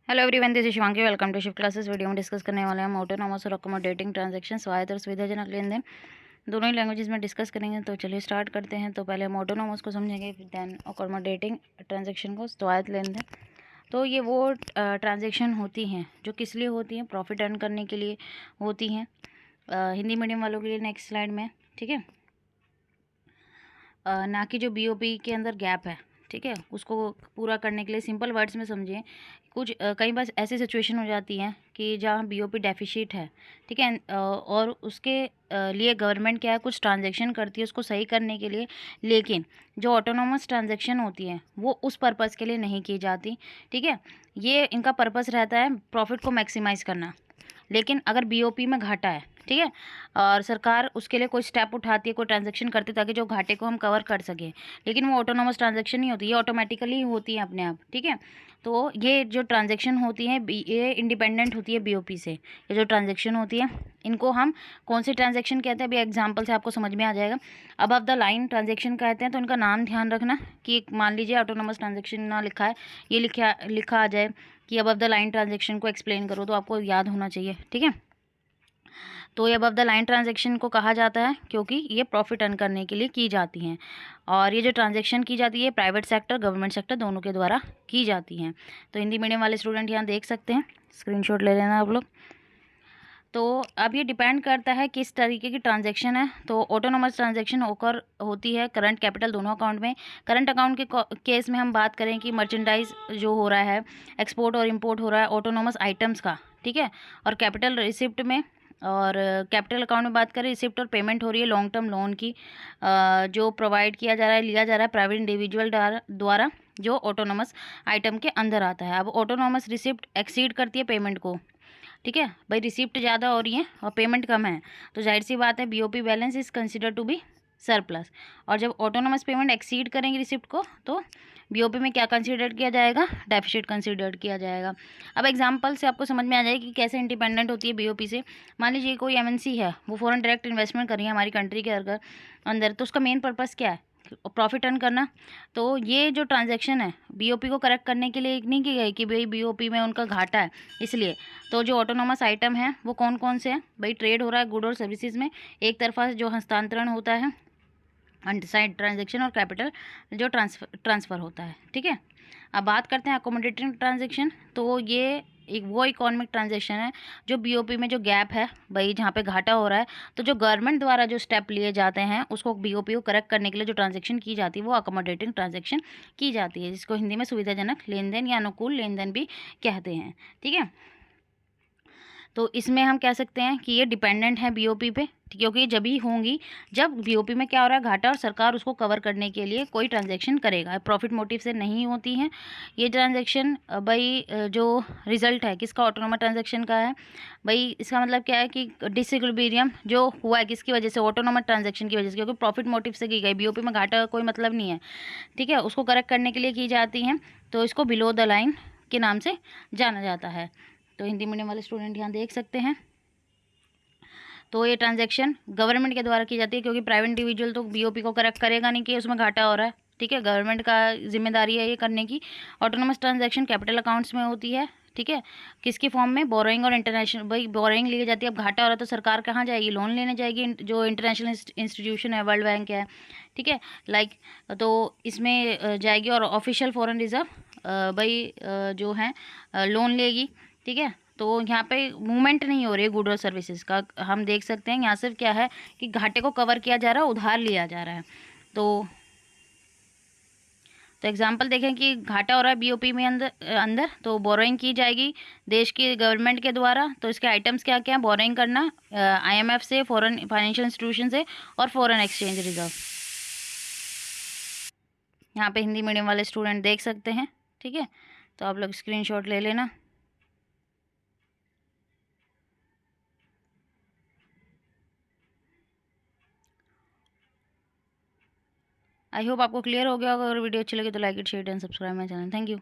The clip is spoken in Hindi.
Hello everyone, this is Shivangi. Welcome to shift classes. Video में डिस्कस करने वाले हैं ऑटोनॉमस और अकोमोडेटिंग ट्रांजैक्शन, स्वायत्त और सुविधाजनक लेन देन दोनों ही लैंग्वेजेस में डिस्कस करेंगे। तो चलिए स्टार्ट करते हैं। तो पहले हम ऑटोनॉमस को समझेंगे, फिर देन अकोमोडेटिंग ट्रांजैक्शन को, स्वायत्त लेन देन। तो ये वो ट्रांजैक्शन होती हैं जो किस लिए होती हैं, प्रॉफिट अर्न करने के लिए होती हैं। हिंदी मीडियम वालों के लिए नेक्स्ट स्लाइड में, ठीक है। ना कि जो बीओपी के अंदर गैप है, ठीक है, उसको पूरा करने के लिए सिंपल वर्ड्स में समझें। कुछ कई बार ऐसी सिचुएशन हो जाती है कि जहाँ बीओपी डेफिशिट है, ठीक है, और उसके लिए गवर्नमेंट क्या है, कुछ ट्रांजैक्शन करती है उसको सही करने के लिए, लेकिन जो ऑटोनॉमस ट्रांजैक्शन होती है वो उस पर्पज़ के लिए नहीं की जाती, ठीक है। ये इनका पर्पज़ रहता है प्रॉफिट को मैक्सिमाइज़ करना। लेकिन अगर बीओपी में घाटा है, ठीक है, और सरकार उसके लिए कोई स्टेप उठाती है, कोई ट्रांजैक्शन करती है ताकि जो घाटे को हम कवर कर सकें, लेकिन वो ऑटोनॉमस ट्रांजैक्शन नहीं होती, ये ऑटोमेटिकली होती है अपने आप, ठीक है। तो ये जो ट्रांजैक्शन होती है ये इंडिपेंडेंट होती है बीओपी से। ये जो ट्रांजैक्शन होती है इनको हम कौन सी ट्रांजैक्शन कहते हैं, अभी एग्जाम्पल से आपको समझ में आ जाएगा। अबव द लाइन ट्रांजैक्शन कहते हैं, तो इनका नाम ध्यान रखना कि मान लीजिए ऑटोनॉमस ट्रांजैक्शन ना लिखा है, ये लिखा आ जाए कि अबव द लाइन ट्रांजैक्शन को एक्सप्लेन करो, तो आपको याद होना चाहिए, ठीक है। तो ये अबव द लाइन ट्रांजैक्शन को कहा जाता है क्योंकि ये प्रॉफिट अर्न करने के लिए की जाती हैं। और ये जो ट्रांजैक्शन की जाती है प्राइवेट सेक्टर गवर्नमेंट सेक्टर दोनों के द्वारा की जाती हैं। तो हिंदी मीडियम वाले स्टूडेंट यहाँ देख सकते हैं, स्क्रीनशॉट ले लेना आप लोग। तो अब ये डिपेंड करता है किस तरीके की ट्रांजैक्शन है। तो ऑटोनॉमस ट्रांजैक्शन होकर होती है करंट कैपिटल दोनों अकाउंट में। करंट अकाउंट के केस में हम बात करें कि मर्चेंडाइज जो हो रहा है, एक्सपोर्ट और इंपोर्ट हो रहा है ऑटोनॉमस आइटम्स का, ठीक है। और कैपिटल रिसिप्ट में, और कैपिटल अकाउंट में बात करें, रिसिप्ट और पेमेंट हो रही है लॉन्ग टर्म लोन की, जो प्रोवाइड किया जा रहा है, लिया जा रहा है प्राइवेट इंडिविजुअल द्वारा, जो ऑटोनॉमस आइटम के अंदर आता है। अब ऑटोनॉमस रिसिप्ट एक्सीड करती है पेमेंट को, ठीक है भाई, रिसिप्ट ज़्यादा हो रही है और पेमेंट कम है, तो जाहिर सी बात है BOP balance is consider to be surplus. और जब ऑटोनोमस पेमेंट एक्सीड करेंगे रिसिप्ट को, तो बीओपी में क्या कंसीडर किया जाएगा, डेफिसिट कंसीडर किया जाएगा। अब एग्जांपल से आपको समझ में आ जाएगा कि कैसे इंडिपेंडेंट होती है बीओपी से। मान लीजिए कोई एमएनसी है, वो फॉरेन डायरेक्ट इन्वेस्टमेंट कर रही है हमारी कंट्री के अंदर, तो उसका मेन पर्पज़ क्या है, प्रॉफिट अर्न करना। तो ये जो ट्रांजैक्शन है बीओपी को करेक्ट करने के लिए नहीं की गई कि भाई बीओपी में उनका घाटा है इसलिए। तो जो ऑटोनॉमस आइटम है वो कौन कौन से हैं भाई, ट्रेड हो रहा है गुड और सर्विसेज में, एक तरफा से जो हस्तांतरण होता है अनडिसाइड ट्रांजैक्शन, और कैपिटल जो ट्रांसफ़र होता है, ठीक है। अब बात करते हैं अकोमोडेटिंग ट्रांजैक्शन। तो ये एक वो इकोनॉमिक ट्रांजैक्शन है जो बीओपी में जो गैप है भाई, जहाँ पे घाटा हो रहा है, तो जो गवर्नमेंट द्वारा जो स्टेप लिए जाते हैं उसको बीओपी को करेक्ट करने के लिए जो ट्रांजैक्शन की जाती है वो अकोमोडेटिंग ट्रांजैक्शन की जाती है, जिसको हिंदी में सुविधाजनक लेन देन या अनुकूल लेन देन भी कहते हैं, ठीक है। तो इसमें हम कह सकते हैं कि ये डिपेंडेंट है बीओपी पे, क्योंकि जब ही होंगी जब बीओपी में क्या हो रहा है घाटा, और सरकार उसको कवर करने के लिए कोई ट्रांजैक्शन करेगा। प्रॉफिट मोटिव से नहीं होती हैं ये ट्रांजैक्शन। भाई जो रिजल्ट है किसका, ऑटोनोमस ट्रांजैक्शन का है भाई। इसका मतलब क्या है कि डिसइक्विलिब्रियम जो हुआ है किसकी वजह से, ऑटोनोमस ट्रांजैक्शन की वजह से, क्योंकि प्रॉफिट मोटिव से की गई, बीओपी में घाटा का कोई मतलब नहीं है, ठीक है, उसको करेक्ट करने के लिए की जाती हैं। तो इसको बिलो द लाइन के नाम से जाना जाता है। तो हिंदी मीडियम वाले स्टूडेंट यहाँ देख सकते हैं। तो ये ट्रांजैक्शन गवर्नमेंट के द्वारा की जाती है, क्योंकि प्राइवेट इंडिविजुअल तो बीओपी को करेक्ट करेगा नहीं कि उसमें घाटा हो रहा है, ठीक है, गवर्नमेंट का जिम्मेदारी है ये करने की। ऑटोनोमस ट्रांजैक्शन कैपिटल अकाउंट्स में होती है, ठीक है, किसकी फॉर्म में, बोरोइंग और इंटरनेशनल। भाई बोरोइंग ली जाती है, अब घाटा हो रहा है तो सरकार कहाँ जाएगी, लोन लेने जाएगी, जो इंटरनेशनल इंस्टीट्यूशन है, वर्ल्ड बैंक है, ठीक है, लाइक, तो इसमें जाएगी। और ऑफिशियल फॉरेन रिजर्व भाई जो है लोन लेगी, ठीक है। तो यहाँ पे मूवमेंट नहीं हो रही है गुड और सर्विसेज का, हम देख सकते हैं यहाँ सिर्फ क्या है कि घाटे को कवर किया जा रहा है, उधार लिया जा रहा है। तो एग्जांपल देखें कि घाटा हो रहा है बीओपी में अंदर तो बोरोइंग की जाएगी देश की गवर्नमेंट के द्वारा। तो इसके आइटम्स क्या क्या हैं, बोरोइंग करना आईएमएफ से, फॉरेन फाइनेंशियल इंस्टीट्यूशन से, और फॉरेन एक्सचेंज रिजर्व। यहाँ पे हिंदी मीडियम वाले स्टूडेंट देख सकते हैं, ठीक है, तो आप लोग स्क्रीनशॉट ले लेना। आई होप आपको क्लियर हो गया होगा। अगर वीडियो अच्छी लगी तो like it, share and subscribe my channel. Thank you.